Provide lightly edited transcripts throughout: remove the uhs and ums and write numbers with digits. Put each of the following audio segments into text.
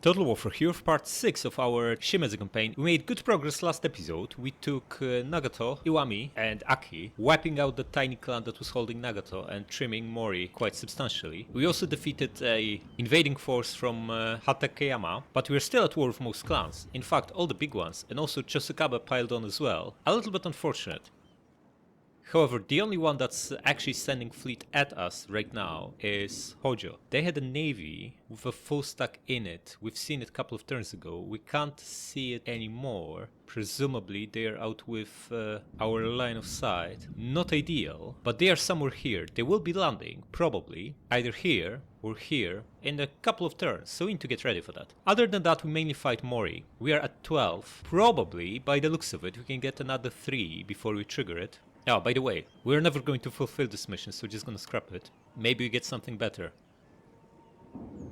Total War for Hero part 6 of our Shimazu campaign. We made good progress last episode. We took Nagato, Iwami and Aki, wiping out the tiny clan that was holding Nagato and trimming Mori quite substantially. We also defeated a invading force from Hatakeyama, but we're still at war with most clans. In fact, all the big ones, and also Chosukabe piled on as well. A little bit unfortunate. However, the only one that's actually sending fleet at us right now is Hojo. They had a navy with a full stack in it. We've seen it a couple of turns ago. We can't see it anymore. Presumably they are out with our line of sight. Not ideal, but they are somewhere here. They will be landing, probably, either here or here in a couple of turns, so we need to get ready for that. Other than that, we mainly fight Mori. We are at 12. Probably, by the looks of it, we can get another 3 before we trigger it. Oh, by the way, we're never going to fulfill this mission, so we're just gonna scrap it. Maybe we get something better.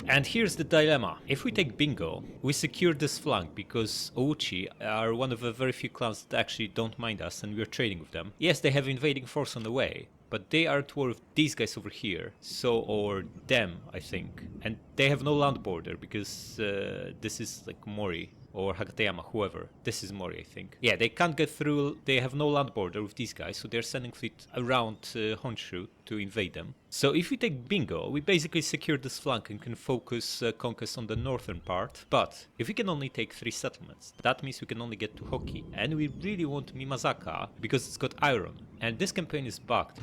And here's the dilemma. If we take Bingo, we secure this flank because Ouchi are one of the very few clans that actually don't mind us and we're trading with them. Yes, they have invading force on the way, but they are at war with these guys over here. So, or them, I think. And they have no land border because this is like Mori. Or Hagateyama, whoever. This is Mori, I think. Yeah, they can't get through, they have no land border with these guys, so they're sending fleet around Honshu to invade them. So if we take Bingo, we basically secure this flank and can focus conquest on the northern part. But if we can only take 3 settlements, that means we can only get to Hoki. And we really want Mimazaka because it's got iron. And this campaign is bugged.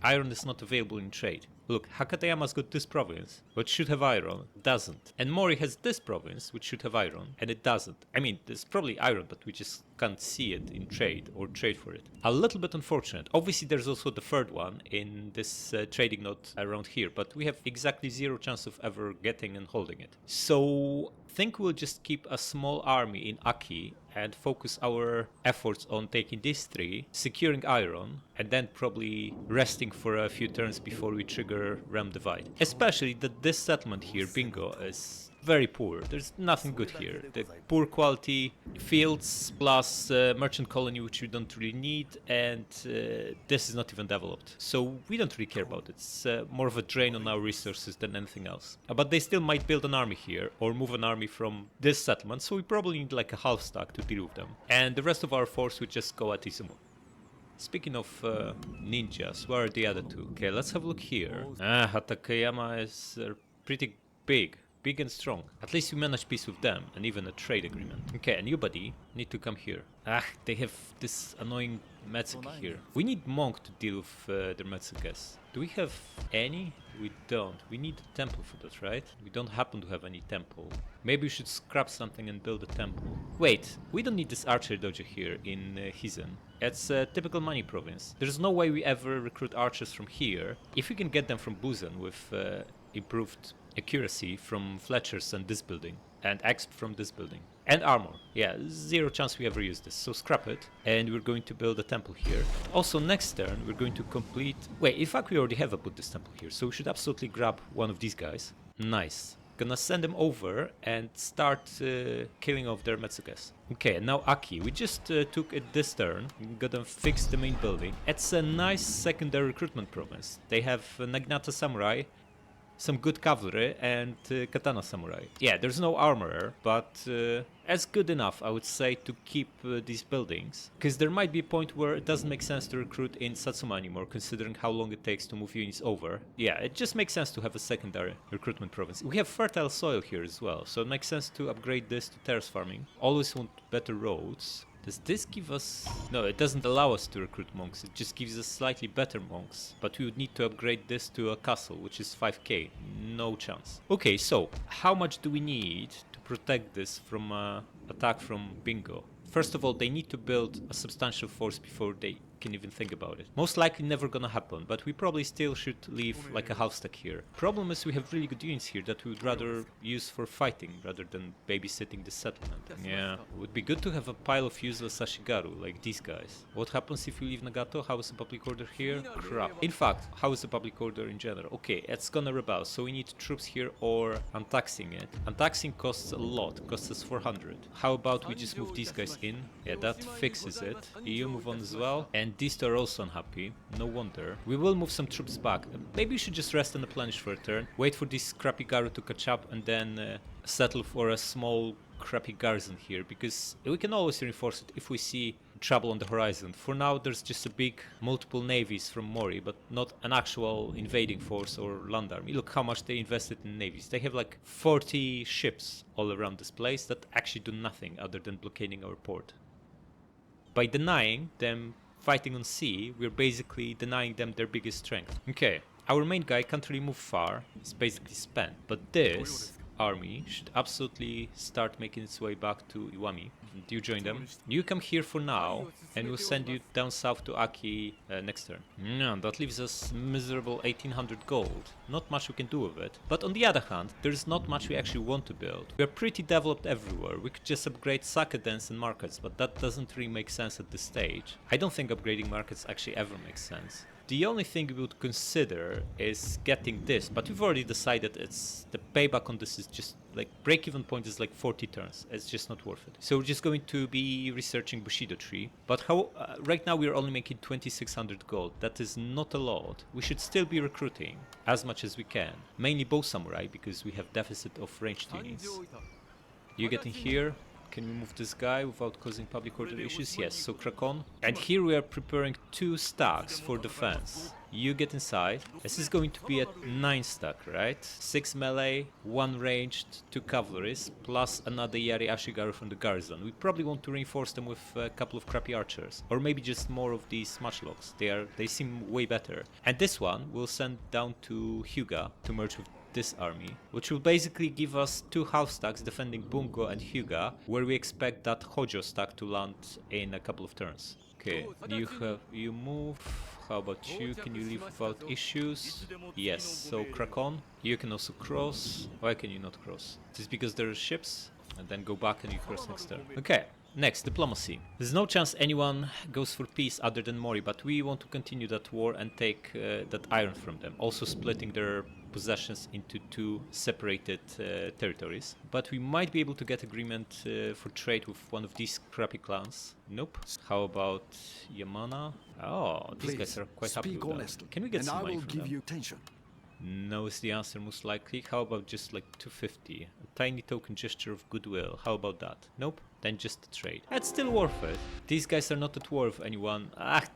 Iron is not available in trade. Look, Hakateyama's got this province, which should have iron, doesn't. And Mori has this province, which should have iron, and it doesn't. I mean, there's probably iron, but we just can't see it in trade, or trade for it. A little bit unfortunate. Obviously, there's also the third one in this trading node around here, but we have exactly 0 chance of ever getting and holding it. So, I think we'll just keep a small army in Aki and focus our efforts on taking these 3, securing iron, and then probably resting for a few turns before we trigger Realm Divide. Especially that this settlement here, Bingo, is very poor. There's nothing good here. The poor quality fields plus merchant colony, which we don't really need, and this is not even developed. So we don't really care about it. It's more of a drain on our resources than anything else. But they still might build an army here or move an army from this settlement, so we probably need like a half stack to deal with them. And the rest of our force would just go at Izumo. Speaking of ninjas, where are the other 2? Okay, let's have a look here. Hatakeyama is pretty big and strong. At least we managed peace with them and even a trade agreement. Okay, and you, buddy, need to come here. They have this annoying Metsuki here. We need monk to deal with their Metsukes. Do we have any? We don't. We need a temple for that, right? We don't happen to have any temple. Maybe we should scrap something and build a temple. Wait, we don't need this archer dojo here in Hizen. It's a typical money province. There's no way we ever recruit archers from here. If we can get them from Busan with improved accuracy from Fletcher's and this building, and exp from this building, and armor. Yeah, 0 chance we ever use this, so scrap it, and we're going to build a temple here. Also, next turn, we're going to complete... Wait, in fact, we already have a Buddhist temple here, so we should absolutely grab one of these guys. Nice. Gonna send them over and start killing off their Metsukes. Okay, and now Aki. We just took it this turn. Gonna fix the main building. It's a nice secondary recruitment province. They have Naginata Samurai, some good cavalry, and katana samurai. Yeah, there's no armorer, but it's good enough, I would say, to keep these buildings. Because there might be a point where it doesn't make sense to recruit in Satsuma anymore, considering how long it takes to move units over. Yeah, it just makes sense to have a secondary recruitment province. We have fertile soil here as well, so it makes sense to upgrade this to terrace farming. Always want better roads. Does this give us... No, it doesn't allow us to recruit monks, it just gives us slightly better monks. But we would need to upgrade this to a castle, which is 5k. No chance. Okay, so, how much do we need to protect this from attack from Bingo? First of all, they need to build a substantial force before they can even think about it. Most likely never gonna happen, but we probably still should leave like a half stack here. Problem is we have really good units here that we would rather use for fighting rather than babysitting the settlement. Yeah, it would be good to have a pile of useless Ashigaru like these guys. What happens if we leave Nagato? How is the public order here? Crap. In fact, how is the public order in general? Okay, it's gonna rebel, so we need troops here or untaxing it. Untaxing costs a lot, costs us 400. How about we just move these guys in? Yeah, that fixes it. You move on as well. And And these two are also unhappy, no wonder. We will move some troops back. Maybe we should just rest and replenish for a turn. Wait for this crappy Garu to catch up and then settle for a small crappy garrison here, because we can always reinforce it if we see trouble on the horizon. For now there's just a big multiple navies from Mori, but not an actual invading force or land army. Look how much they invested in navies. They have like 40 ships all around this place that actually do nothing other than blockading our port. By denying them fighting on sea, we're basically denying them their biggest strength. Okay, our main guy can't really move far, it's basically spent, but this army should absolutely start making its way back to Iwami. And you join them. You come here for now, and we'll send you down south to Aki next turn. No, that leaves us miserable 1800 gold. Not much we can do with it. But on the other hand, there's not much we actually want to build. We are pretty developed everywhere. We could just upgrade sake dens and markets, but that doesn't really make sense at this stage. I don't think upgrading markets actually ever makes sense. The only thing we would consider is getting this, but we've already decided it's the payback on this is just like break-even point is like 40 turns. It's just not worth it. So we're just going to be researching Bushido tree. But how right now we're only making 2600 gold. That is not a lot. We should still be recruiting as much as we can. Mainly bow samurai because we have deficit of ranged units. You get in here. Can we move this guy without causing public order issues? Yes, so crack on. And here we are preparing 2 stacks for defense. You get inside. This is going to be a 9 stack, right? 6 melee, 1 ranged, 2 cavalries, plus another Yari Ashigaru from the garrison. We probably want to reinforce them with a couple of crappy archers. Or maybe just more of these matchlocks. They seem way better. And this one we'll send down to Hyuga to merge with this army, which will basically give us 2 half stacks defending Bungo and Hyuga, where we expect that Hojo stack to land in a couple of turns. Okay, you move. How about you? Can you leave without issues? Yes, so crack on. You can also cross. Why can you not cross? Just because there are ships? And then go back and you cross next turn. Okay. Next, diplomacy. There's no chance anyone goes for peace other than Mori, but we want to continue that war and take that iron from them. Also splitting their possessions into 2 separated territories. But we might be able to get agreement for trade with one of these crappy clans. Nope. How about Yamana? Oh, these guys are quite happy with that. Can we get some money from them? No is the answer most likely. How about just like 250? A tiny token gesture of goodwill. How about that? Nope. Then just a trade. That's still worth it. These guys are not at war with anyone.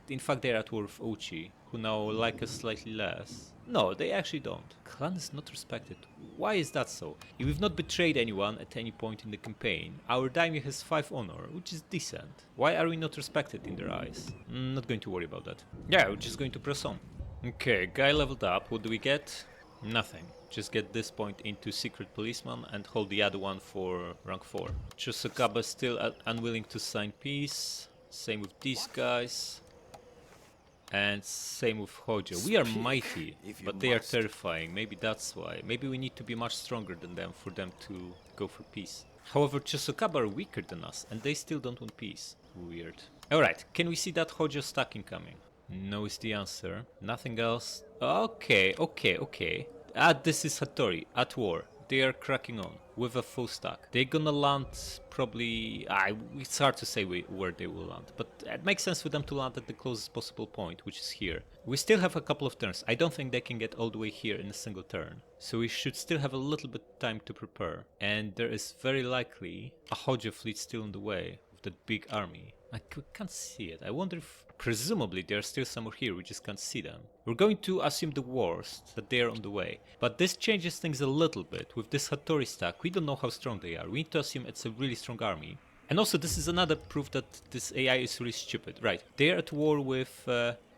In fact they're at war with Ochi, who now like us slightly less. No, they actually don't. Clan is not respected. Why is that so? If we've not betrayed anyone at any point in the campaign, our daimyo has 5 honor, which is decent. Why are we not respected in their eyes? Not going to worry about that. Yeah, we're just going to press on. Okay, guy leveled up. What do we get? Nothing. Just get this point into secret policeman and hold the other one for rank 4. Chosokaba still unwilling to sign peace. Same with these guys. And same with Hojo. We are mighty, but they are terrifying. Maybe that's why. Maybe we need to be much stronger than them for them to go for peace. However, Chosokaba are weaker than us and they still don't want peace. Weird. Alright, can we see that Hojo stack incoming? No is the answer. Nothing else. Okay. This is Hattori at war. They are cracking on with a full stack. They're gonna land probably... it's hard to say where they will land, but it makes sense for them to land at the closest possible point, which is here. We still have a couple of turns. I don't think they can get all the way here in a single turn. So we should still have a little bit of time to prepare. And there is very likely a Hojo fleet still on the way with that big army. I can't see it. I wonder if... Presumably there are still somewhere here, we just can't see them. We're going to assume the worst, that they are on the way. But this changes things a little bit. With this Hattori stack, we don't know how strong they are. We need to assume it's a really strong army. And also this is another proof that this AI is really stupid. Right, they are at war with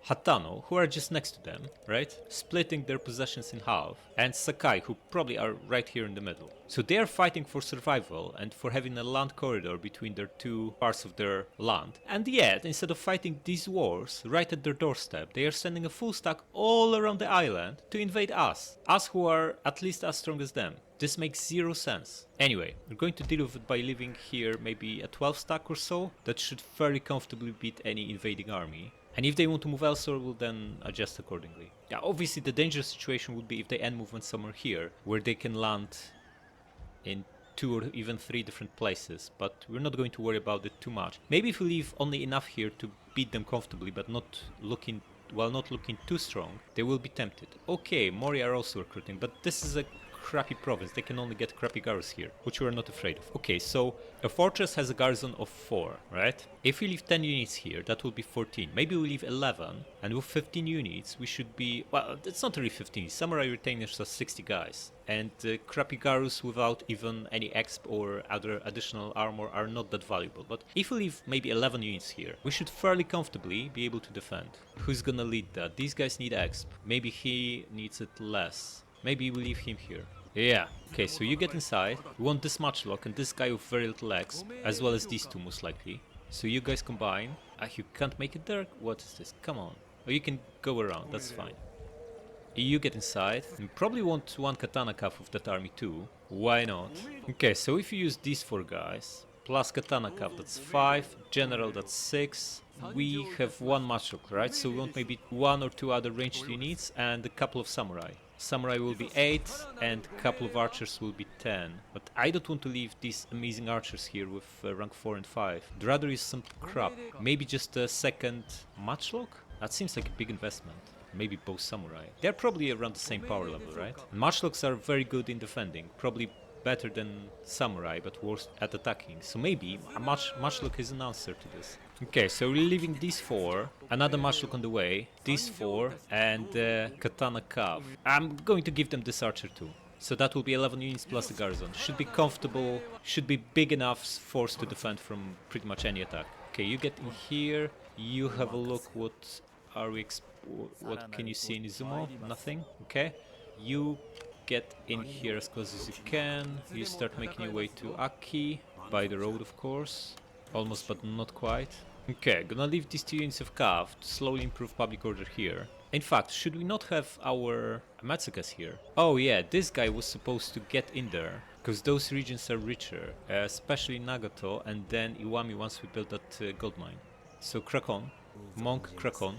Hatano, who are just next to them, right? Splitting their possessions in half. And Sakai, who probably are right here in the middle. So they are fighting for survival and for having a land corridor between their 2 parts of their land. And yet, instead of fighting these wars right at their doorstep, they are sending a full stack all around the island to invade us. Us who are at least as strong as them. This makes 0 sense. Anyway, we're going to deal with it by leaving here maybe a 12 stack or so. That should fairly comfortably beat any invading army. And if they want to move elsewhere, we'll then adjust accordingly. Yeah, obviously the dangerous situation would be if they end movement somewhere here, where they can land in 2 or even 3 different places, but we're not going to worry about it too much. Maybe if we leave only enough here to beat them comfortably, but not looking too strong, they will be tempted. Okay, Mori are also recruiting, but this is a crappy province. They can only get crappy garrisons here, which we're not afraid of. Okay, so a fortress has a garrison of 4, right? If we leave 10 units here, that will be 14. Maybe we leave 11, and with 15 units, we should be... Well, it's not really 15. Samurai retainers are 60 guys, and crappy garrus without even any exp or other additional armor are not that valuable. But if we leave maybe 11 units here, we should fairly comfortably be able to defend. Who's gonna lead that? These guys need exp. Maybe he needs it less. Maybe we leave him here. Yeah, okay, so you get inside. We want this matchlock and this guy with very little exp, as well as these two most likely. So you guys combine. You can't make it there? What is this? Come on. Or you can go around, that's fine. You get inside. You probably want one katana cuff with that army too. Why not? Okay, so if you use these 4 guys, plus katana cuff, that's 5. General, that's 6. We have 1 matchlock, right? So we want maybe 1 or 2 other ranged units and a couple of samurai. Samurai will be 8 and a couple of archers will be 10. But I don't want to leave these amazing archers here with rank 4 and 5. I'd rather use some crap. Maybe just a second matchlock? That seems like a big investment. Maybe both samurai. They're probably around the same power level, right? And matchlocks are very good in defending. Probably better than samurai, but worse at attacking. So maybe a matchlock is an answer to this. Okay, so we're leaving these 4, another matchlock on the way, these 4, and katana cav. I'm going to give them this archer too. So that will be 11 units plus the garrison. Should be comfortable, should be big enough force to defend from pretty much any attack. Okay, you get in here, you have a look. What are we what can you see in Izumo? Nothing. Okay, you get in here as close as you can. You start making your way to Aki, by the road of course. Almost but not quite. Okay, gonna leave these 2 units of Cav to slowly improve public order here. In fact, should we not have our Matsukas here? Oh yeah, this guy was supposed to get in there, because those regions are richer, especially Nagato and then Iwami once we build that gold mine. So Krakon, Monk Krakon,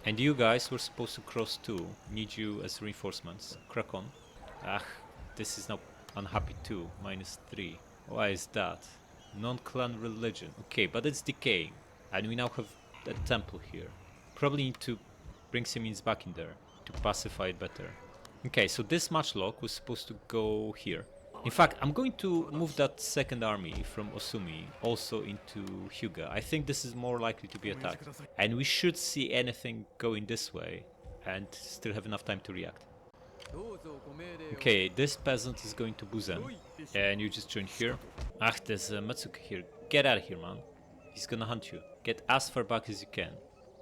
and you guys were supposed to cross too. Need you as reinforcements. Krakon. Ah, this is now unhappy too, -3. Why is that? Non-clan religion. Okay, but it's decaying. And we now have a temple here. Probably need to bring some units back in there to pacify it better. Okay, so this matchlock was supposed to go here. In fact, I'm going to move that second army from Osumi also into Hyuga. I think this is more likely to be attacked. And we should see anything going this way and still have enough time to react. Okay, this peasant is going to Buzen. And you just join here. Ah, there's Matsuka here. Get out of here, man. He's gonna hunt you. Get as far back as you can.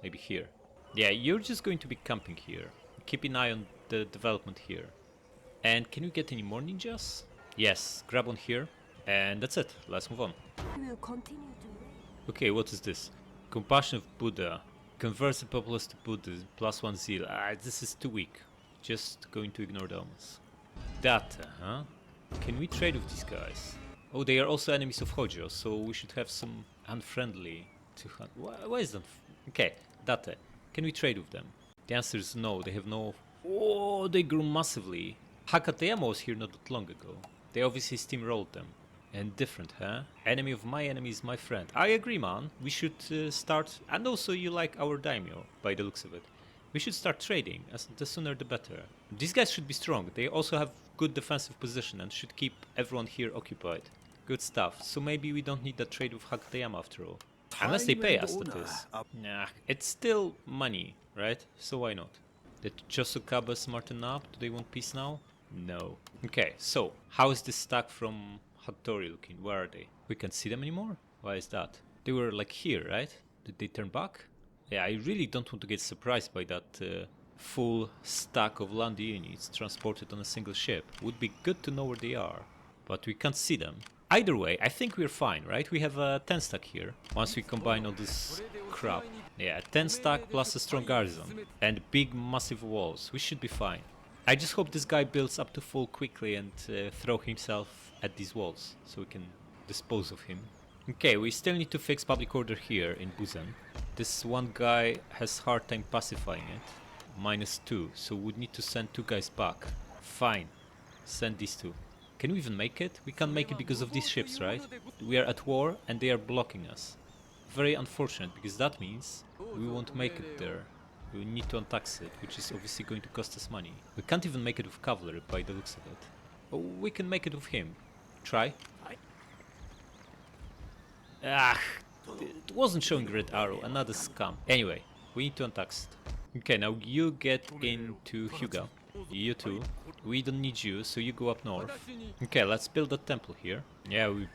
Maybe here. Yeah, you're just going to be camping here. Keep an eye on the development here. And can we get any more ninjas? Yes, grab one here. And that's it. Let's move on. Okay, what is this? Compassion of Buddha. Converts the populace to Buddhism. +1 zeal. This is too weak. Just going to ignore the omens. Data, huh? Can we trade with these guys? Oh, they are also enemies of Hojo, so we should have some unfriendly to hunt. Why is that? Okay, Date. Can we trade with them? The answer is no, they have no... Oh, they grew massively. Hakateyama was here not that long ago. They obviously steamrolled them. And different, huh? Enemy of my enemy is my friend. I agree, man. We should start... And also you like our daimyo, by the looks of it. We should start trading, as the sooner the better. These guys should be strong. They also have good defensive position and should keep everyone here occupied. Good stuff. So maybe we don't need that trade with Hakateyama after all. Unless they pay us, that is. Nah, it's still money, right? So why not? Did Chosukabe smarten up? Do they want peace now? No. Okay, so how is this stack from Hattori looking? Where are they? We can't see them anymore? Why is that? They were like here, right? Did they turn back? Yeah, I really don't want to get surprised by that full stack of land units transported on a single ship. Would be good to know where they are, but we can't see them. Either way, I think we're fine, right? We have a 10 stack here, once we combine all this crap. Yeah, 10 stack plus a strong garrison, and big massive walls. We should be fine. I just hope this guy builds up to full quickly and throw himself at these walls, so we can dispose of him. Okay, we still need to fix public order here in Buzen. This one guy has hard time pacifying it. -2, so we'd need to send 2 guys back. Fine, send these 2. Can we even make it? We can't make it because of these ships, right? We are at war and they are blocking us. Very unfortunate, because that means we won't make it there. We need to untax it, which is obviously going to cost us money. We can't even make it with cavalry by the looks of it. Oh, we can make it with him. Try. Ah, it wasn't showing red arrow, another scam. Anyway, we need to untax it. Okay, now you get into Hyuga. You too. We don't need you, so you go up north. Okay, let's build a temple here. Yeah, we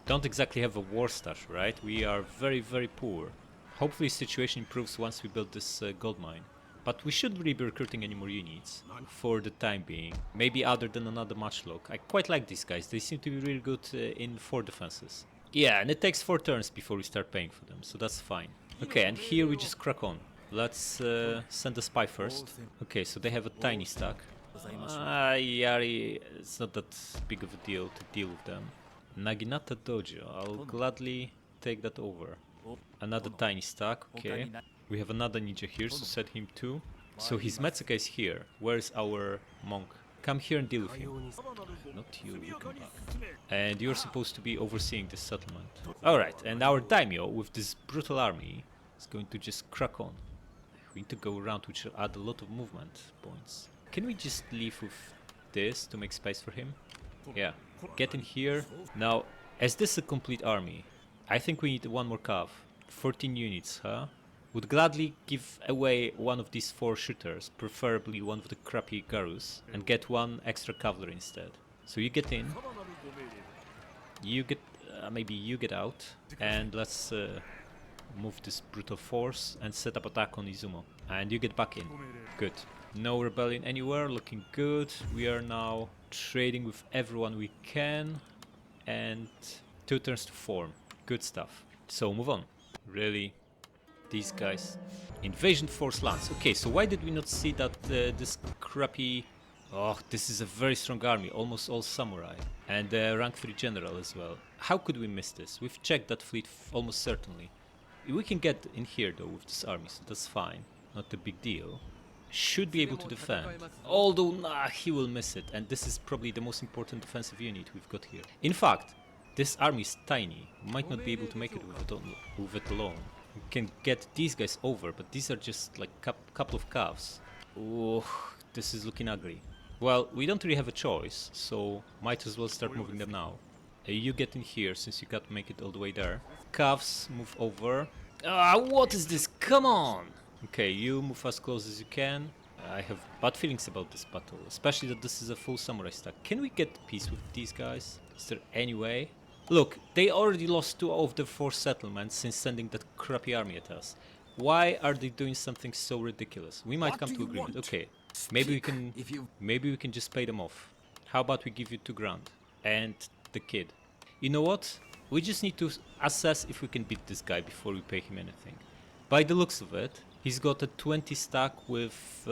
don't exactly have a war stash, right? We are very, very poor. Hopefully the situation improves once we build this gold mine. But we shouldn't really be recruiting any more units for the time being. Maybe other than another matchlock. I quite like these guys. They seem to be really good in 4 defenses. Yeah, and it takes 4 turns before we start paying for them, so that's fine. Okay, and here we just crack on. Let's send a spy first. Okay, so they have a tiny stack. Yari, it's not that big of a deal to deal with them. Naginata Dojo, I'll gladly take that over. Another tiny stack, okay. We have another ninja here, so set him too. So his Metsuka is here. Where's our monk? Come here and deal with him. Not you, you come back. And you're supposed to be overseeing this settlement. Alright, and our daimyo with this brutal army is going to just crack on. We need to go around, which will add a lot of movement points. Can we just leave with this to make space for him? Yeah, get in here. Now, as this is a complete army, I think we need one more cav. 14 units, huh? Would gladly give away one of these 4 shooters, preferably one of the crappy Garus, and get 1 extra cavalry instead. So you get in, you get, maybe you get out, and let's move this brutal force and set up attack on Izumo. And you get back in. Good. No rebellion anywhere, looking good. We are now trading with everyone we can, and 2 turns to form. Good stuff. So move on. Really? These guys. Invasion force lands. Okay, so why did we not see that this crappy... Oh, this is a very strong army, almost all samurai. And rank 3 general as well. How could we miss this? We've checked that fleet almost certainly. We can get in here though with this army, so that's fine. Not a big deal. Should be able to defend. Although, nah, he will miss it. And this is probably the most important defensive unit we've got here. In fact, this army is tiny. We might not be able to make it with it alone. We can get these guys over, but these are just like couple of calves. Oh, this is looking ugly. Well, we don't really have a choice, so might as well start moving them now. You get in here since you can't make it all the way there. Calves, move over. Ah, what is this? Come on! Okay, you move as close as you can. I have bad feelings about this battle, especially that this is a full samurai stack. Can we get peace with these guys? Is there any way? Look, they already lost 2 of their 4 settlements since sending that crappy army at us. Why are they doing something so ridiculous? We might come to agreement. Okay, maybe we can just pay them off. How about we give you 2 grand and the kid? You know what? We just need to assess if we can beat this guy before we pay him anything. By the looks of it, he's got a 20 stack with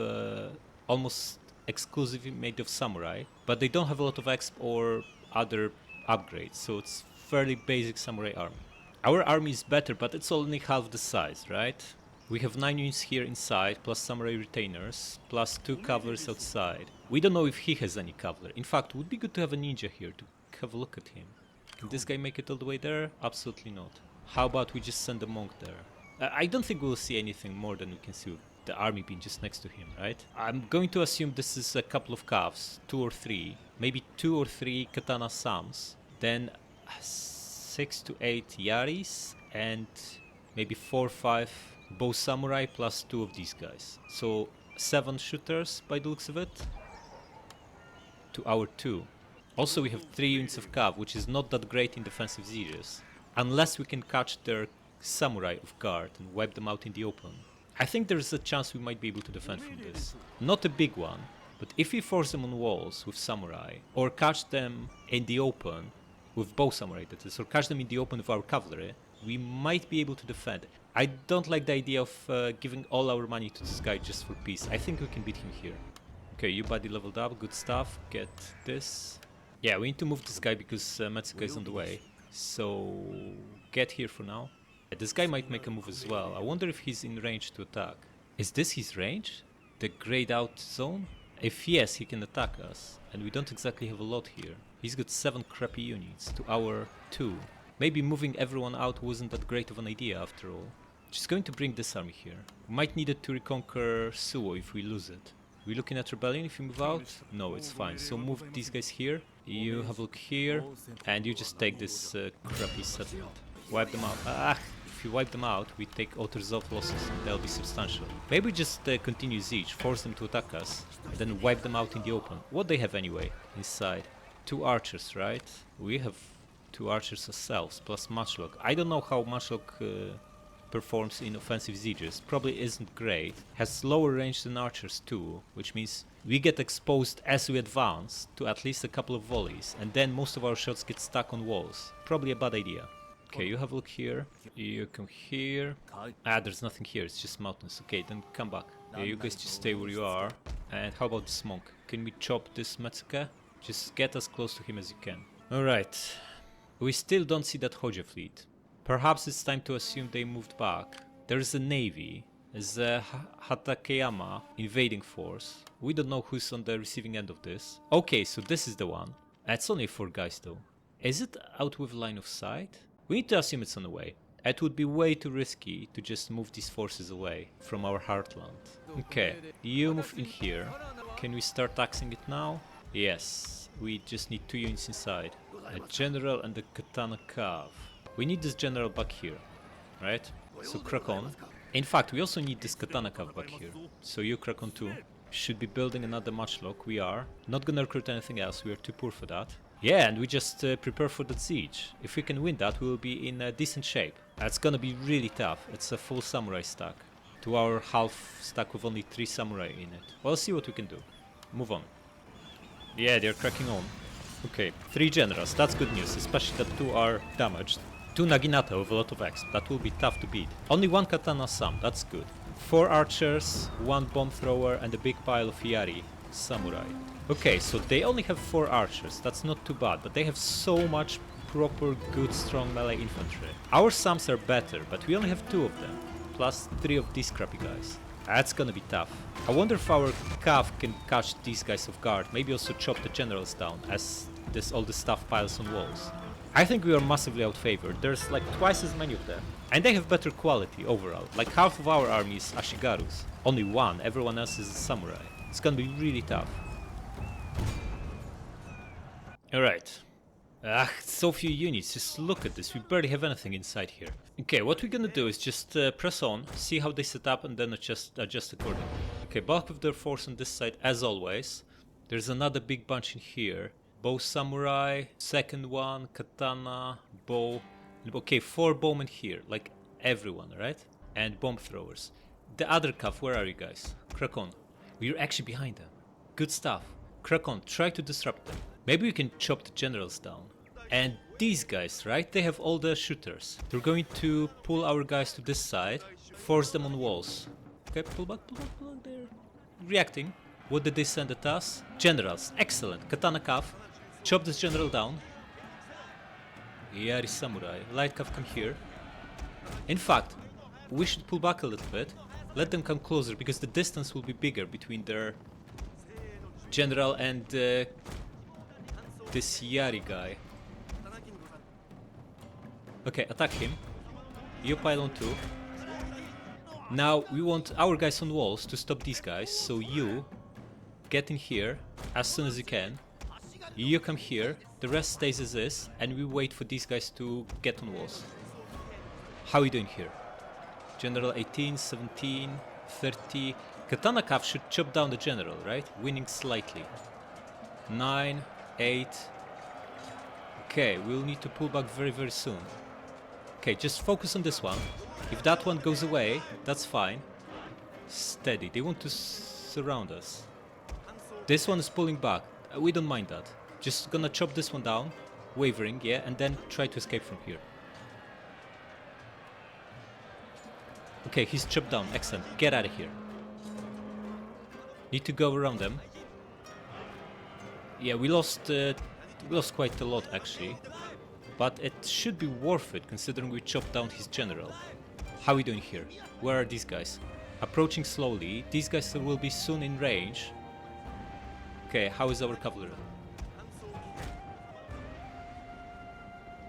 almost exclusively made of samurai, but they don't have a lot of exp or other upgrades, so it's fairly basic samurai army. Our army is better, but it's only half the size, right? We have 9 units here inside, plus samurai retainers, plus 2 cavalries outside. We don't know if he has any cavalry. In fact, it would be good to have a ninja here to have a look at him. Can this guy make it all the way there? Absolutely not. How about we just send a monk there? I don't think we'll see anything more than we can see with the army being just next to him, right? I'm going to assume this is a couple of calves, 2 or 3, maybe 2 or 3 katana sams, then 6 to 8 yaris, and maybe 4 or 5 bow samurai plus 2 of these guys. So 7 shooters by the looks of it, to our 2. Also we have 3 units of cav, which is not that great in defensive sieges, unless we can catch their samurai off guard and wipe them out in the open. I think there is a chance we might be able to defend from this. Not a big one, but if we force them on walls with samurai, or catch them in the open with bow samurai that is, or catch them in the open with our cavalry, we might be able to defend. I don't like the idea of giving all our money to this guy just for peace. I think we can beat him here. Okay, you buddy leveled up, good stuff, get this. Yeah, we need to move this guy because Metsuka is on the way. So, get here for now. This guy might make a move as well. I wonder if he's in range to attack. Is this his range? The grayed out zone? If yes, he can attack us, and we don't exactly have a lot here. He's got 7 crappy units to our 2. Maybe moving everyone out wasn't that great of an idea after all. Just going to bring this army here. We might need it to reconquer Suwo if we lose it. We looking at rebellion if we move out? No, it's fine. So move these guys here. You have a look here, and you just take this crappy settlement. Wipe them out. If you wipe them out, we take auto-resolve losses, and they'll be substantial. Maybe just continue siege, force them to attack us, and then wipe them out in the open. What they have anyway, inside? 2 archers, right? We have 2 archers ourselves, plus matchlock. I don't know how matchlock performs in offensive sieges. Probably isn't great. Has lower range than archers too, which means we get exposed as we advance to at least a couple of volleys, and then most of our shots get stuck on walls. Probably a bad idea. Okay, you have a look here. You come here. There's nothing here, it's just mountains. Okay, then come back. Yeah, you guys just stay where you are. And how about this monk? Can we chop this Metsuke? Just get as close to him as you can. Alright. We still don't see that Hoja fleet. Perhaps it's time to assume they moved back. There's a navy. There's a Hatakeyama invading force. We don't know who's on the receiving end of this. Okay, so this is the one. It's only 4 guys though. Is it out with line of sight? We need to assume it's on the way. It would be way too risky to just move these forces away from our heartland. Okay, you move in here. Can we start taxing it now? Yes, we just need 2 units inside. A general and a katana cav. We need this general back here, right? So crack on. In fact, we also need this katana cav back here. So you crack on too. Should be building another matchlock. We are. Not gonna recruit anything else, we are too poor for that. Yeah, and we just prepare for the siege. If we can win that, we will be in decent shape. It's gonna be really tough. It's a full samurai stack. To our half stack with only 3 samurai in it. We'll see what we can do. Move on. Yeah, they're cracking on. Okay, 3 generals, that's good news, especially that 2 are damaged. 2 Naginata with a lot of X, that will be tough to beat. Only 1 katana Sam, that's good. 4 archers, 1 bomb thrower, and a big pile of Yari samurai. Okay, so they only have 4 archers, that's not too bad, but they have so much proper good strong melee infantry. Our Sams are better, but we only have 2 of them, plus 3 of these crappy guys. That's gonna be tough. I wonder if our cav can catch these guys off guard, maybe also chop the generals down as all the stuff piles on walls. I think we are massively outfavored, there's like twice as many of them. And they have better quality overall, like half of our army is Ashigarus. Only 1, everyone else is a samurai. It's gonna be really tough. Alright. So few units, just look at this, we barely have anything inside here. Okay, what we're gonna do is just press on, see how they set up and then adjust accordingly. Okay, bulk of their force on this side as always. There's another big bunch in here. Bow samurai, second one, katana, bow. Okay, 4 bowmen here, like everyone, right? And bomb throwers. The other cav, where are you guys? Crack on. We're actually behind them. Good stuff. Crack on, try to disrupt them. Maybe we can chop the generals down. And these guys, right? They have all the shooters. They're going to pull our guys to this side, force them on walls. Okay, pull back, they're reacting. What did they send at us? Generals, excellent. Katana cav, chop this general down. Yari samurai, light cav come here. In fact, we should pull back a little bit. Let them come closer because the distance will be bigger between their general and this Yari guy. Okay, attack him. You pile on 2. Now we want our guys on walls to stop these guys, so you get in here as soon as you can. You come here, the rest stays as is, and we wait for these guys to get on walls. How are we doing here? General 18, 17, 30. Katana cav should chop down the general, right? Winning slightly. 9, 8. Okay, we'll need to pull back very, very soon. Okay, just focus on this one. If that one goes away, that's fine. Steady, they want to surround us. This one is pulling back. We don't mind that. Just gonna chop this one down, wavering, yeah, and then try to escape from here. Okay, he's chopped down, excellent. Get out of here. Need to go around them. Yeah, we lost quite a lot actually. But it should be worth it considering we chopped down his general. How are we doing here? Where are these guys? Approaching slowly. These guys will be soon in range. Okay, how is our cavalry?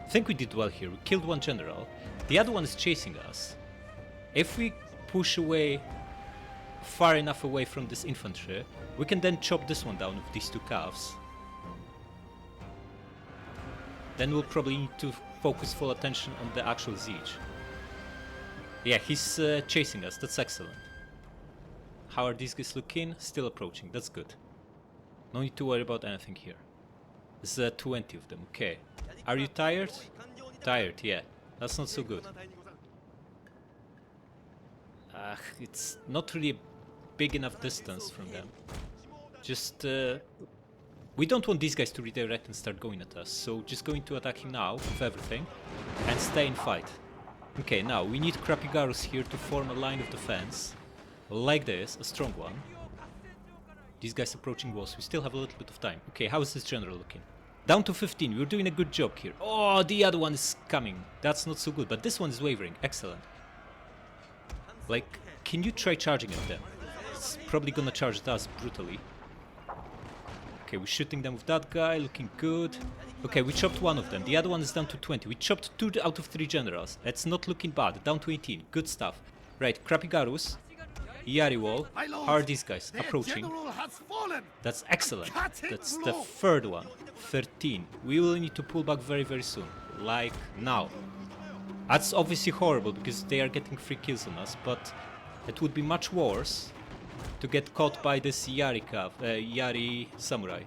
I think we did well here. We killed one general. The other one is chasing us. If we push away, far enough away from this infantry, we can then chop this one down with these two calves. Then we'll probably need to focus full attention on the actual siege. Yeah, he's chasing us. That's excellent. How are these guys looking? Still approaching. That's good. No need to worry about anything here. There's 20 of them. Okay. Are you tired? Tired, yeah. That's not so good. It's not really a big enough distance from them. Just... we don't want these guys to redirect and start going at us, so just going to attack him now with everything and stay in fight. Okay, now we need Krapigarus here to form a line of defense. Like this, a strong one. These guys approaching walls, we still have a little bit of time. Okay, how is this general looking? Down to 15, we're doing a good job here. Oh, the other one is coming. That's not so good, but this one is wavering. Excellent. Like, can you try charging at them? It's probably gonna charge at us brutally. Okay, we're shooting them with that guy, looking good. Okay, we chopped one of them. The other one is down to 20. We chopped 2 out of 3 generals. That's not looking bad. Down to 18. Good stuff. Right, Krapigarus. Yari wall. How are these guys approaching? That's excellent. That's the third one. 13. We will need to pull back very, very soon. Like now. That's obviously horrible because they are getting free kills on us, but it would be much worse to get caught by this Yari samurai.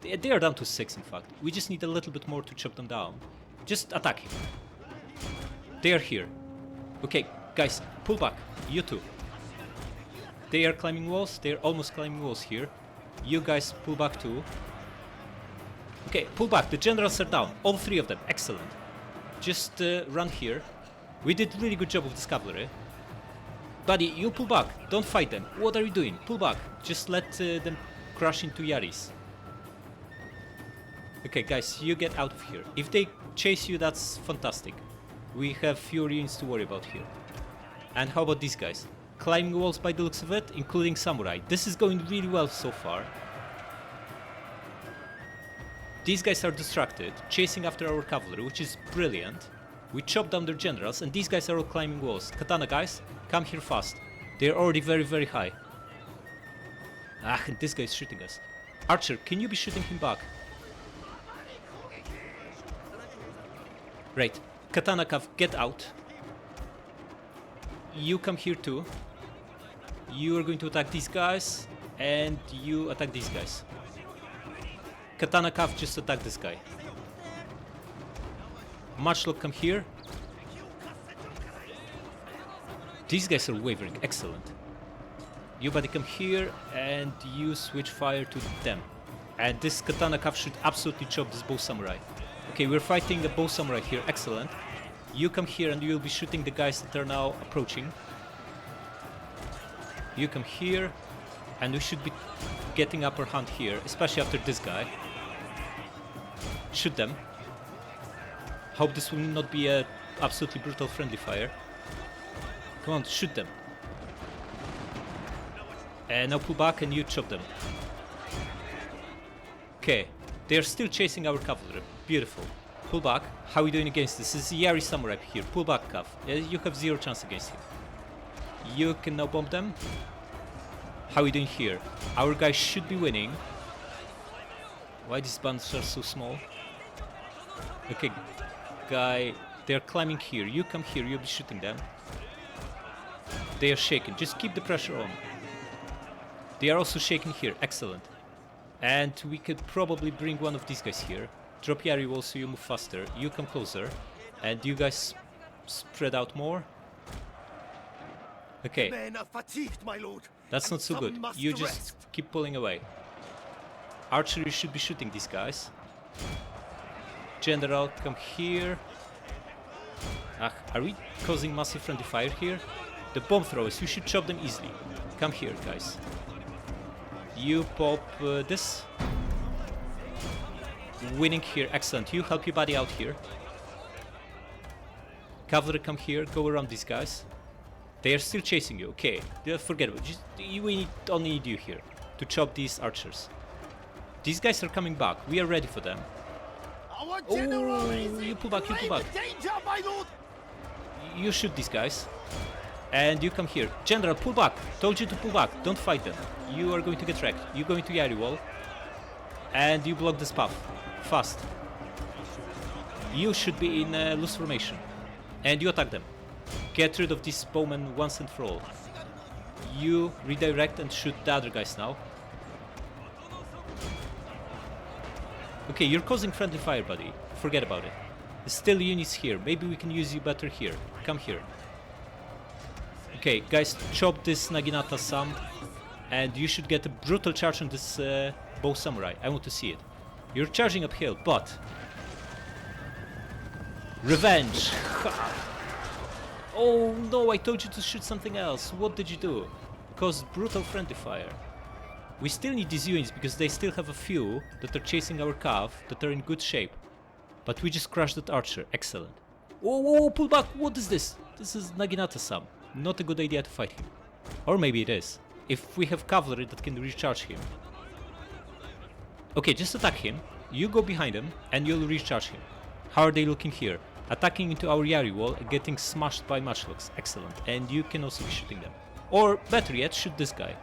They are down to 6 in fact. We just need a little bit more to chop them down. Just attack him. They are here. Okay, guys, pull back. You too. They are climbing walls. They are almost climbing walls here. You guys pull back too. Okay, pull back. The generals are down. All 3 of them. Excellent. Just run here. We did really good job with this cavalry. Buddy, you pull back. Don't fight them. What are you doing? Pull back. Just let them crash into Yaris. Okay, guys, you get out of here. If they chase you, that's fantastic. We have few units to worry about here. And how about these guys? Climbing walls by the looks of it, including samurai. This is going really well so far. These guys are distracted, chasing after our cavalry, which is brilliant. We chop down their generals, and these guys are all climbing walls. Katana guys, come here fast. They're already very, very high. Ah, and this guy is shooting us. Archer, can you be shooting him back? Right, Katana Cav, get out. You come here too. You are going to attack these guys, and you attack these guys. Katana Cav, just attack this guy. Matchlock, come here. These guys are wavering, excellent. You buddy come here, and you switch fire to them. And this Katana Cav should absolutely chop this bow samurai. Okay, we're fighting a bow samurai here, excellent. You come here and you'll be shooting the guys that are now approaching. You come here, and we should be getting upper hand here, especially after this guy. Shoot them. Hope this will not be a absolutely brutal friendly fire. Come on, shoot them. And now pull back and you chop them. Okay, they are still chasing our cavalry. Beautiful. Pull back. How are we doing against this? This is Yari Samurai here. Pull back, Cav. You have 0 chance against him. You can now bomb them. How are we doing here? Our guys should be winning. Why these bands are so small? Okay, guy. They're climbing here. You come here. You'll be shooting them. They are shaking. Just keep the pressure on. They are also shaking here. Excellent. And we could probably bring one of these guys here. Drop Yari wall so you move faster. You come closer. And you guys spread out more. Okay. Men are fatigued, my lord. That's not so good. You just keep pulling away. Archer, you should be shooting these guys. General, come here. Ah, are we causing massive friendly fire here? The bomb throwers, you should chop them easily. Come here, guys. You pop this. Winning here, excellent. You help your buddy out here. Cavalry, come here. Go around these guys. They are still chasing you. Okay, forget about it. We only need you here to chop these archers. These guys are coming back. We are ready for them. Oh, you pull back, you pull back. You shoot these guys. And you come here. General, pull back. Told you to pull back. Don't fight them. You are going to get wrecked. You go into Yari wall. And you block this path. Fast. You should be in loose formation. And you attack them. Get rid of these bowmen once and for all. You redirect and shoot the other guys now. Okay, you're causing friendly fire, buddy. Forget about it. There's still units here. Maybe we can use you better here. Come here. Okay, guys, chop this Naginata-san. And you should get a brutal charge on this bow samurai. I want to see it. You're charging uphill, but... Revenge! Oh no, I told you to shoot something else. What did you do? Caused brutal friendly fire. We still need these units because they still have a few that are chasing our cav that are in good shape. But we just crushed that archer. Excellent. Oh, pull back! What is this? This is Naginata-san. Not a good idea to fight him. Or maybe it is. If we have cavalry that can recharge him. Okay, just attack him. You go behind him and you'll recharge him. How are they looking here? Attacking into our Yari wall and getting smashed by matchlocks. Excellent. And you can also be shooting them. Or better yet, shoot this guy.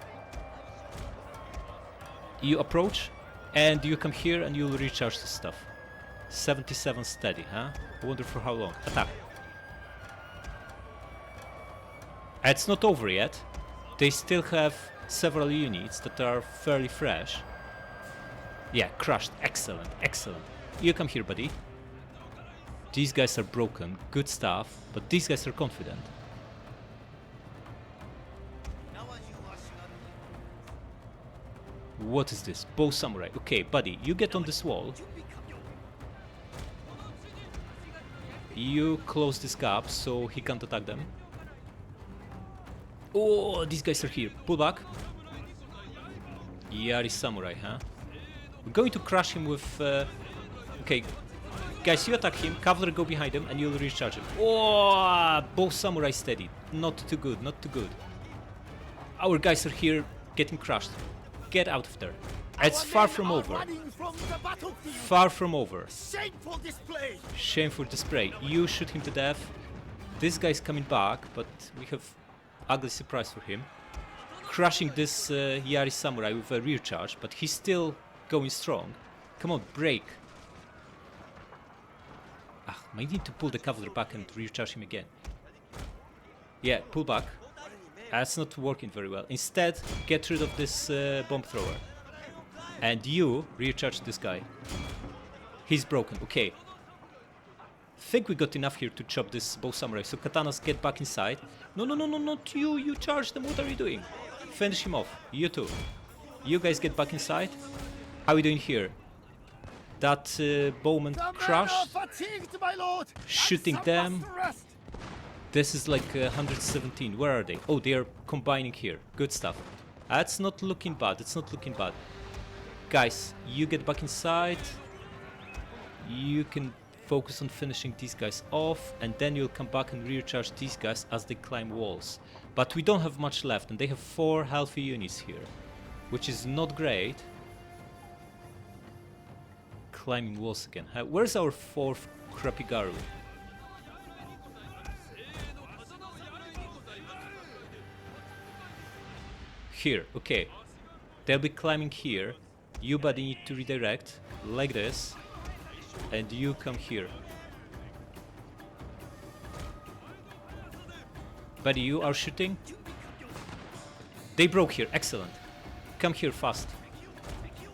You approach and you come here and you'll recharge the stuff. 77 steady, huh? I wonder for how long. Attack. It's not over yet. They still have several units that are fairly fresh. Yeah, crushed. Excellent, excellent. You come here, buddy. These guys are broken. Good stuff. But these guys are confident. What is this? Bow samurai. Okay, buddy, you get on this wall. You close this gap so he can't attack them. Oh, these guys are here. Pull back. Yari samurai, huh? We're going to crush him with... Okay, guys, you attack him. Cavalry go behind him and you'll recharge him. Oh, bow samurai steady. Not too good, not too good. Our guys are here getting crushed. Get out of there. It's far from over. Far from over. Shameful display. Shameful display. You shoot him to death. This guy's coming back, but we have ugly surprise for him. Crushing this Yari samurai with a rear charge, but he's still going strong. Come on, break. Ah, I need to pull the cavalry back and recharge him again. Yeah, pull back. That's not working very well. Instead, get rid of this bomb thrower. And you recharge this guy. He's broken. Okay. Think we got enough here to chop this bow samurai. So katanas, get back inside. No, no, no, no, not you. You charge them. What are you doing? Finish him off. You too. You guys get back inside. How are we doing here? That bowman crushed. Shooting them. This is like 117. Where are they? Oh, they are combining here. Good stuff. That's not looking bad. It's not looking bad. Guys, you get back inside. You can focus on finishing these guys off. And then you'll come back and recharge these guys as they climb walls. But we don't have much left. And they have 4 healthy units here. Which is not great. Climbing walls again. Where's our 4th Krapigaru? Here, okay. They'll be climbing here. You, buddy, need to redirect like this. And you come here. Buddy, you are shooting. They broke here. Excellent. Come here fast.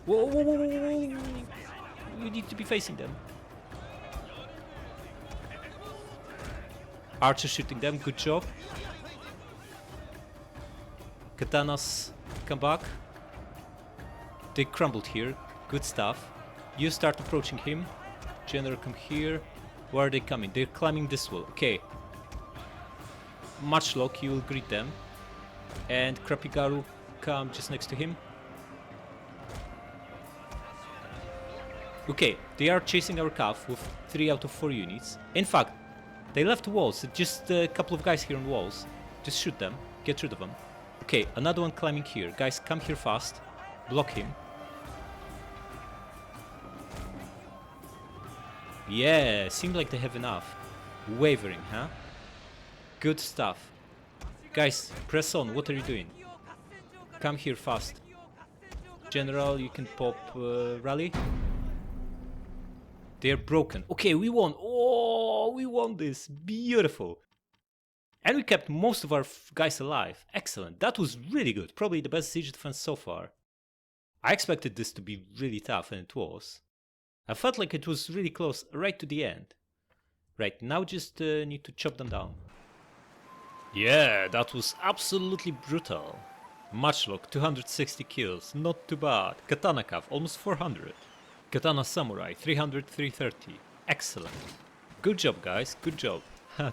Whoa, whoa, whoa, whoa, whoa. You need to be facing them. Archer shooting them. Good job. Katanas come back. They crumbled here. Good stuff. You start approaching him. General, come here. Where are they coming? They're climbing this wall. Okay. Matchlock, you will greet them. And Krapigaru, come just next to him. Okay, they are chasing our calf with 3 out of 4 units. In fact, they left walls. Just a couple of guys here on walls. Just shoot them. Get rid of them. Okay, another one climbing here. Guys, come here fast. Block him. Yeah, seems like they have enough. Wavering, huh? Good stuff. Guys, press on, what are you doing? Come here fast. General, you can pop rally. They're broken. Okay, we won. Oh, we won this. Beautiful. And we kept most of our guys alive. Excellent. That was really good. Probably the best siege defense so far. I expected this to be really tough, and it was. I felt like it was really close right to the end. Right, now just need to chop them down. Yeah, that was absolutely brutal. Matchlock, 260 kills, not too bad. Katana Cav, almost 400. Katana Samurai, 300, 330. Excellent. Good job, guys, good job.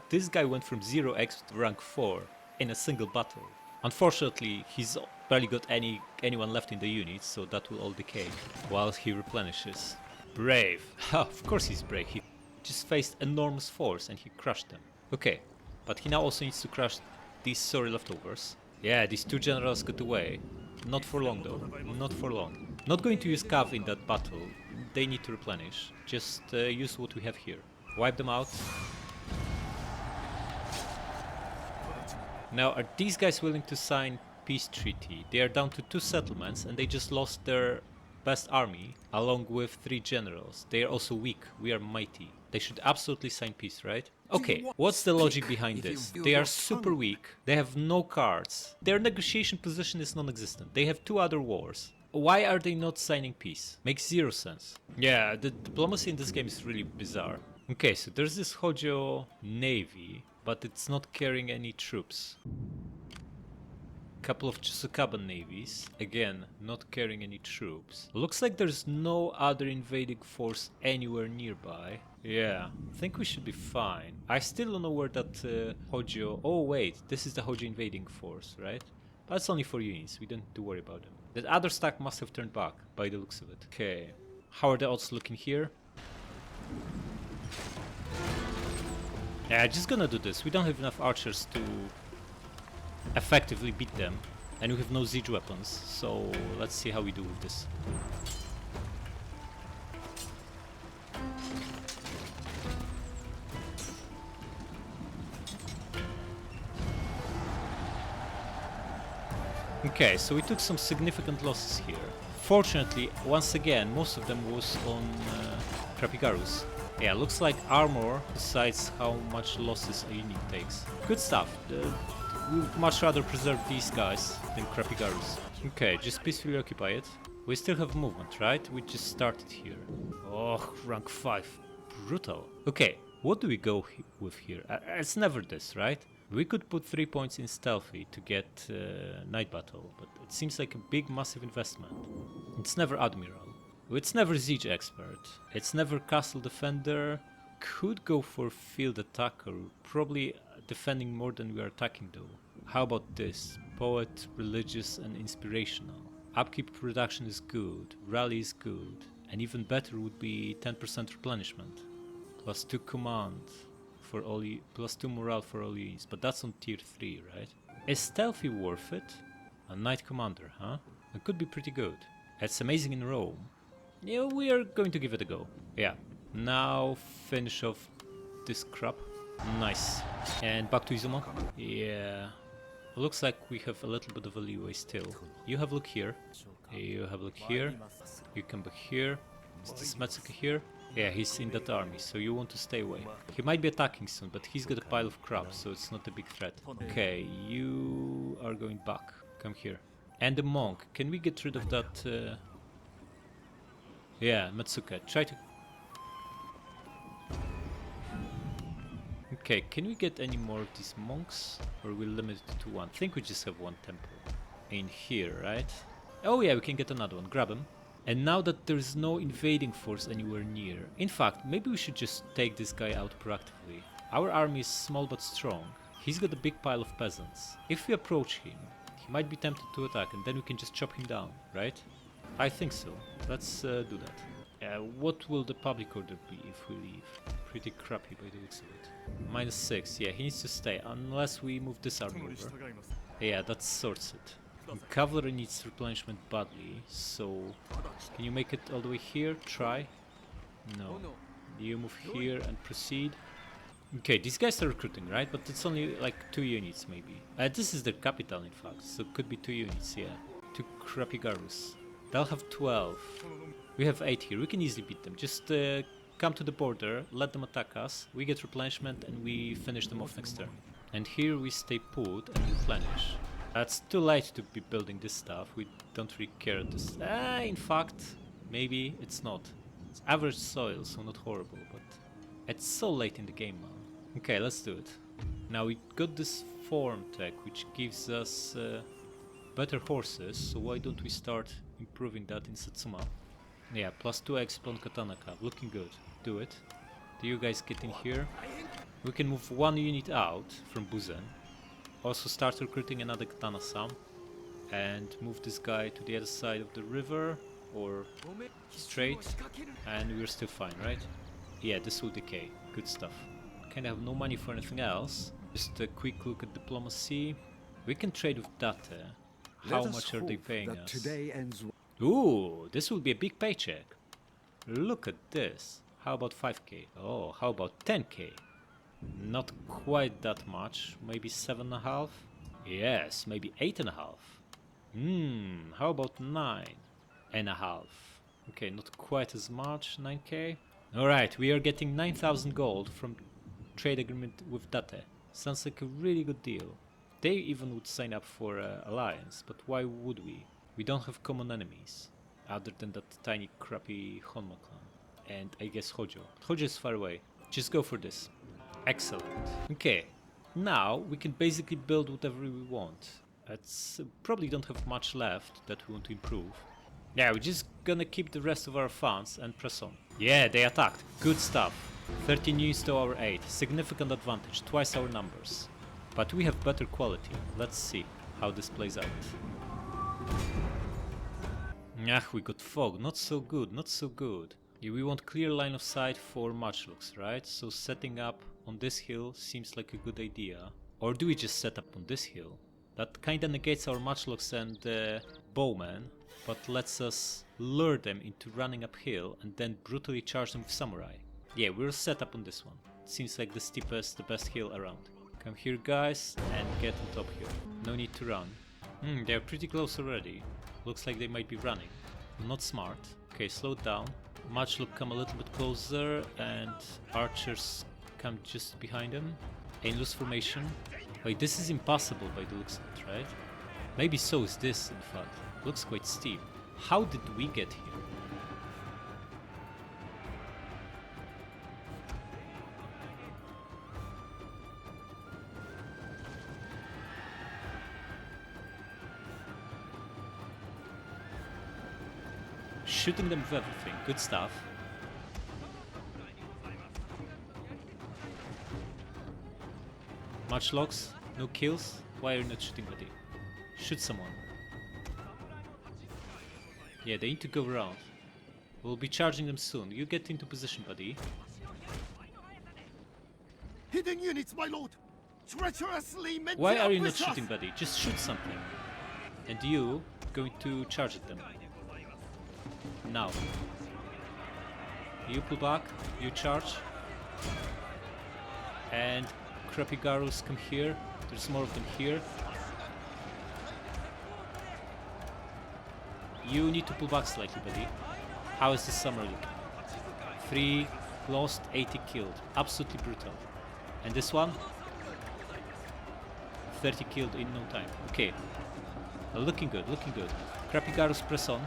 This guy went from 0x to rank 4 in a single battle. Unfortunately, he's barely got anyone left in the unit, so that will all decay while he replenishes. Brave. Of course he's brave. He just faced enormous force and he crushed them. Okay, but he now also needs to crush these sorry leftovers. Yeah, these two generals got away. Not for long though, not for long. Not going to use Cav in that battle. They need to replenish. Just use what we have here. Wipe them out. Now, are these guys willing to sign peace treaty? They are down to 2 settlements and they just lost their best army along with 3 generals. They are also weak. We are mighty. They should absolutely sign peace, right? Okay, what's the logic behind this? They are super weak. They have no cards. Their negotiation position is non-existent. They have 2 other wars. Why are they not signing peace? Makes 0 sense. Yeah, the diplomacy in this game is really bizarre. Okay, so there's this Hojo navy, but it's not carrying any troops. Couple of Chisukaban navies, again, not carrying any troops. Looks like there's no other invading force anywhere nearby. Yeah, I think we should be fine. I still don't know where that Hojo... Oh wait, this is the Hojo invading force, right? But it's only 4 units, we don't need to worry about them. That other stack must have turned back, by the looks of it. Okay, how are the odds looking here? Yeah, just gonna do this. We don't have enough archers to effectively beat them, and we have no siege weapons, so let's see how we do with this. Okay, so we took some significant losses here. Fortunately, once again, most of them was on Krapigarus. Yeah, looks like armor decides how much losses a unit takes. Good stuff. We'd much rather preserve these guys than Krapigarus. Okay, just peacefully occupy it. We still have movement, right? We just started here. Oh, rank 5. Brutal. Okay, what do we go with here? It's never this, right? We could put 3 points in stealthy to get night battle, but it seems like a big, massive investment. It's never admiral. It's never siege expert. It's never castle defender. Could go for field attacker. Probably defending more than we are attacking though. How about this? Poet, religious and inspirational. Upkeep production is good. Rally is good. And even better would be 10% replenishment. +2 command for all +2 morale for all units. But that's on tier 3, right? Is stealthy worth it? A knight commander, huh? It could be pretty good. It's amazing in Rome. Yeah, we are going to give it a go. Yeah. Now finish off this crap. Nice. And back to Izumo. Yeah. Looks like we have a little bit of a leeway still. You have a look here. You have a look here. You come back here. Is this Matsuka here? Yeah, he's in that army, so you want to stay away. He might be attacking soon, but he's got a pile of crap, so it's not a big threat. Okay, you are going back. Come here. And the monk. Can we get rid of that... Yeah, Matsuka, try to... Okay, can we get any more of these monks? Or we'll limit it to 1? I think we just have 1 temple. In here, right? Oh yeah, we can get another one. Grab him. And now that there's no invading force anywhere near... In fact, maybe we should just take this guy out proactively. Our army is small but strong. He's got a big pile of peasants. If we approach him, he might be tempted to attack and then we can just chop him down, right? I think so. Let's do that. What will the public order be if we leave? Pretty crappy by the looks of it. -6, yeah, he needs to stay, unless we move this army over. Yeah, that sorts it. And cavalry needs replenishment badly, so... Can you make it all the way here? Try? No. You move here and proceed. Okay, these guys are recruiting, right? But it's only like 2 units, maybe. This is their capital, in fact, so it could be 2 units, yeah. 2 crappy Garus. They'll have 12. We have 8 here. We can easily beat them. Just come to the border, let them attack us. We get replenishment and we finish them off next turn. And here we stay put and replenish. It's too late to be building this stuff. We don't really care this. In fact, maybe it's not. It's average soil, so not horrible, but it's so late in the game now. Okay, let's do it. Now we got this form tech, which gives us better horses, so why don't we start improving that in Satsuma? Yeah, plus 2 X upon Katana Cap, looking good. Do it. Do you guys get in here? We can move 1 unit out from Buzen. Also start recruiting another Katana Sam. And move this guy to the other side of the river, or straight. And we're still fine, right? Yeah, this will decay. Good stuff. Kinda have no money for anything else. Just a quick look at diplomacy. We can trade with Date. How much are they paying us? Ooh, this will be a big paycheck. Look at this. How about 5k? Oh, how about 10k? Not quite that much. Maybe 7.5? Yes, maybe 8.5. How about 9.5? Okay, not quite as much. 9k? Alright, we are getting 9,000 gold from trade agreement with Date. Sounds like a really good deal. They even would sign up for alliance, but why would we? We don't have common enemies, other than that tiny crappy Honma clan. And I guess Hojo. Hojo is far away. Just go for this. Excellent. Okay, now we can basically build whatever we want. It's probably don't have much left that we want to improve. Yeah, we're just gonna keep the rest of our funds and press on. Yeah, they attacked. Good stuff. 13 units to our 8. Significant advantage, twice our numbers. But we have better quality. Let's see how this plays out. We got fog. Not so good, not so good. Yeah, we want clear line of sight for matchlocks, right? So setting up on this hill seems like a good idea. Or do we just set up on this hill? That kinda negates our matchlocks and bowmen, but lets us lure them into running uphill and then brutally charge them with samurai. Yeah, we'll set up on this one. Seems like the steepest, the best hill around. Come here, guys, and get on top here. No need to run. They're pretty close already. Looks like they might be running. Not smart. Okay, slow down. Matchlock come a little bit closer, and archers come just behind them. Aimless formation. Wait, this is impossible by the looks of it, right? Maybe so is this, in fact. Looks quite steep. How did we get here? Shooting them with everything, good stuff. Matchlocks, no kills. Why are you not shooting, buddy? Shoot someone. Yeah, they need to go around. We'll be charging them soon. You get into position, buddy. Hidden units, my lord! Treacherously meant Why to are you not ambush us! shooting, buddy? Just shoot something. And you going to charge at them. Now. You pull back, you charge. And crappy Garus come here. There's more of them here. You need to pull back slightly, buddy. How is this summer looking? 3 lost, 80 killed. Absolutely brutal. And this one? 30 killed in no time. Okay. Looking good, looking good. Crappy Garus press on.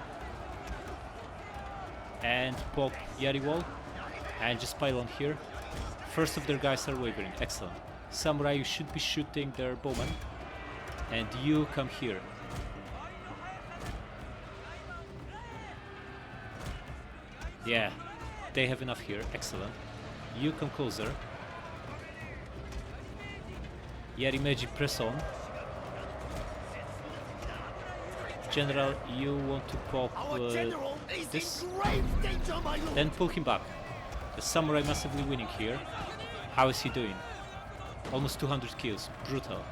And pop Yari wall. And just pile on here. First of their guys are wavering. Excellent. Samurai, you should be shooting their bowmen. And you come here. Yeah, they have enough here. Excellent. You come closer. Yarimeji, press on. General, you want to pop this? Danger, my lord. Then pull him back. The samurai massively winning here. How is he doing? Almost 200 kills. Brutal.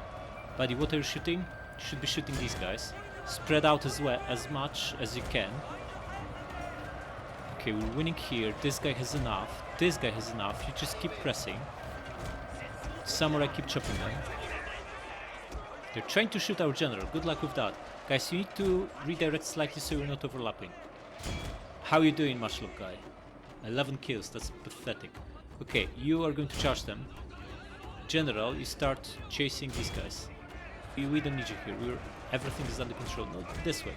Buddy, what are you shooting? You should be shooting these guys. Spread out as much as you can. Okay, we're winning here. This guy has enough. This guy has enough. You just keep pressing. Samurai keep chopping them. They're trying to shoot our general. Good luck with that. Guys, you need to redirect slightly so you're not overlapping. How are you doing, Matchlock guy? 11 kills. That's pathetic. Okay, you are going to charge them. General, you start chasing these guys. We don't need you here. Everything is under control. No, this way.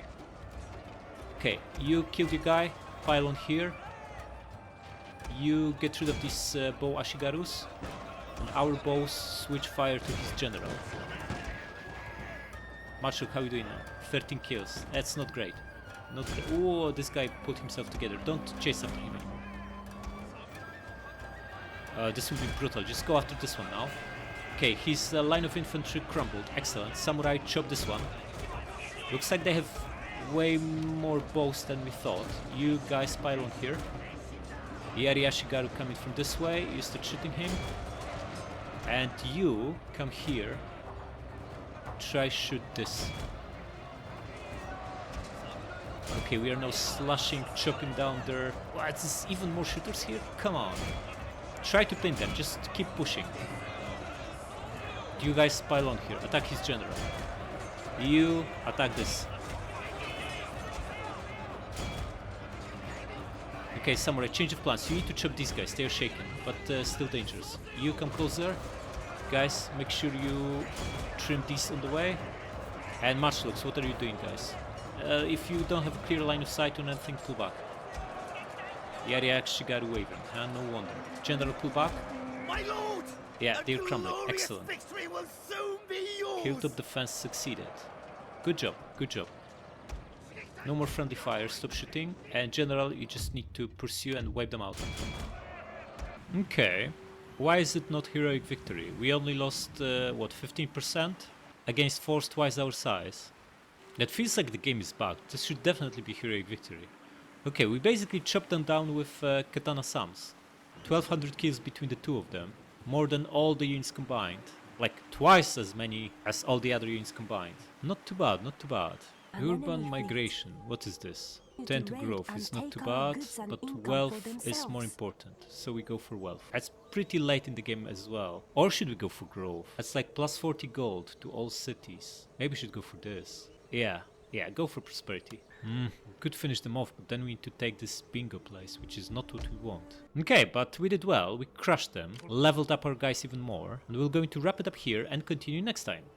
Okay, you kill your guy. Pile on here. You get rid of these bow Ashigarus. And our bows switch fire to his general. Matchlock, how are you doing now? 13 kills. That's not great. Not great. Oh, this guy put himself together. Don't chase after him anymore. This will be brutal. Just go after this one now. Okay, his line of infantry crumbled. Excellent. Samurai chop this one. Looks like they have way more bows than we thought. You guys pile on here. Yari Ashigaru coming from this way. You start shooting him. And you come here. Try shoot this. Okay, we are now slashing, chopping down their... What, is even more shooters here? Come on. Try to pin them, just keep pushing. You guys pile on here, attack his general. You attack this. Okay, Samurai, change of plans. You need to chop these guys, they are shaken, but still dangerous. You come closer. Guys, make sure you trim these on the way. And Matchlocks, what are you doing, guys? If you don't have a clear line of sight on anything, pull back. Yari Ashigaru waving, no wonder. General, pull back. My lord! Yeah, A they're crumbling. glorious Excellent. victory will soon be yours. Hilltop defense succeeded. Good job, good job. No more friendly fire, stop shooting. And General, you just need to pursue and wipe them out. Okay. Why is it not heroic victory? We only lost, what, 15%? Against force twice our size. That feels like the game is bugged. This should definitely be heroic victory. Okay, we basically chopped them down with Katana Sams. 1200 kills between the two of them. More than all the units combined. Like twice as many as all the other units combined. Not too bad, not too bad. Urban migration, what is this? Tend to growth is not too bad, but wealth is more important. So we go for wealth. That's pretty late in the game as well. Or should we go for growth? That's like plus 40 gold to all cities. Maybe we should go for this. Yeah, go for prosperity. Could finish them off, but then we need to take this bingo place, which is not what we want. Okay, but we did well. We crushed them, leveled up our guys even more, and we're going to wrap it up here and continue next time.